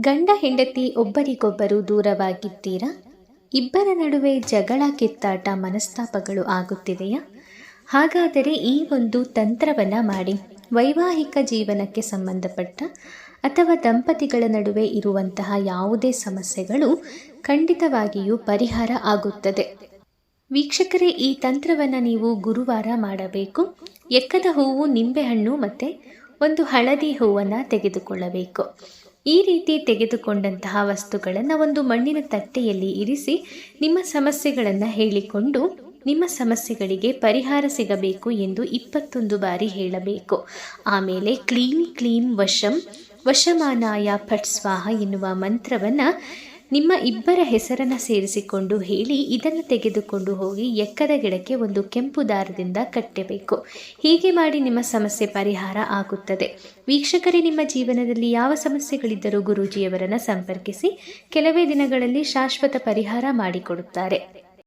ಗಂಡ ಹೆಂಡತಿ ಒಬ್ಬರಿಗೊಬ್ಬರು ದೂರವಾಗಿದ್ದೀರಾ? ಇಬ್ಬರ ನಡುವೆ ಜಗಳ, ಕಿತ್ತಾಟ, ಮನಸ್ತಾಪಗಳು ಆಗುತ್ತಿದೆಯಾ? ಹಾಗಾದರೆ ಈ ಒಂದು ತಂತ್ರವನ್ನು ಮಾಡಿ. ವೈವಾಹಿಕ ಜೀವನಕ್ಕೆ ಸಂಬಂಧಪಟ್ಟ ಅಥವಾ ದಂಪತಿಗಳ ನಡುವೆ ಇರುವಂತಹ ಯಾವುದೇ ಸಮಸ್ಯೆಗಳು ಖಂಡಿತವಾಗಿಯೂ ಪರಿಹಾರ ಆಗುತ್ತದೆ. ವೀಕ್ಷಕರೇ, ಈ ತಂತ್ರವನ್ನು ನೀವು ಗುರುವಾರ ಮಾಡಬೇಕು. ಎಕ್ಕದ ಹೂವು, ನಿಂಬೆಹಣ್ಣು ಮತ್ತು ಒಂದು ಹಳದಿ ಹೂವನ್ನು ತೆಗೆದುಕೊಳ್ಳಬೇಕು. ಈ ರೀತಿ ತೆಗೆದುಕೊಂಡಂತಹ ವಸ್ತುಗಳನ್ನು ಒಂದು ಮಣ್ಣಿನ ತಟ್ಟೆಯಲ್ಲಿ ಇರಿಸಿ ನಿಮ್ಮ ಸಮಸ್ಯೆಗಳನ್ನು ಹೇಳಿಕೊಂಡು ನಿಮ್ಮ ಸಮಸ್ಯೆಗಳಿಗೆ ಪರಿಹಾರ ಸಿಗಬೇಕು ಎಂದು 21 ಬಾರಿ ಹೇಳಬೇಕು. ಆಮೇಲೆ ಕ್ಲೀಂ ಕ್ಲೀಂ ವಶಂ ವಶಮಾನಾಯ ಫಟ್ ಸ್ವಾಹ ಎನ್ನುವ ಮಂತ್ರವನ್ನು ನಿಮ್ಮ ಇಬ್ಬರ ಹೆಸರನ್ನು ಸೇರಿಸಿಕೊಂಡು ಹೇಳಿ ಇದನ್ನು ತೆಗೆದುಕೊಂಡು ಹೋಗಿ ಎಕ್ಕದ ಗಿಡಕ್ಕೆ ಒಂದು ಕೆಂಪು ದಾರದಿಂದ ಕಟ್ಟಬೇಕು. ಹೀಗೆ ಮಾಡಿ ನಿಮ್ಮ ಸಮಸ್ಯೆ ಪರಿಹಾರ ಆಗುತ್ತದೆ. ವೀಕ್ಷಕರೇ, ನಿಮ್ಮ ಜೀವನದಲ್ಲಿ ಯಾವ ಸಮಸ್ಯೆಗಳಿದ್ದರೂ ಗುರೂಜಿಯವರನ್ನು ಸಂಪರ್ಕಿಸಿ. ಕೆಲವೇ ದಿನಗಳಲ್ಲಿ ಶಾಶ್ವತ ಪರಿಹಾರ ಮಾಡಿಕೊಡುತ್ತಾರೆ.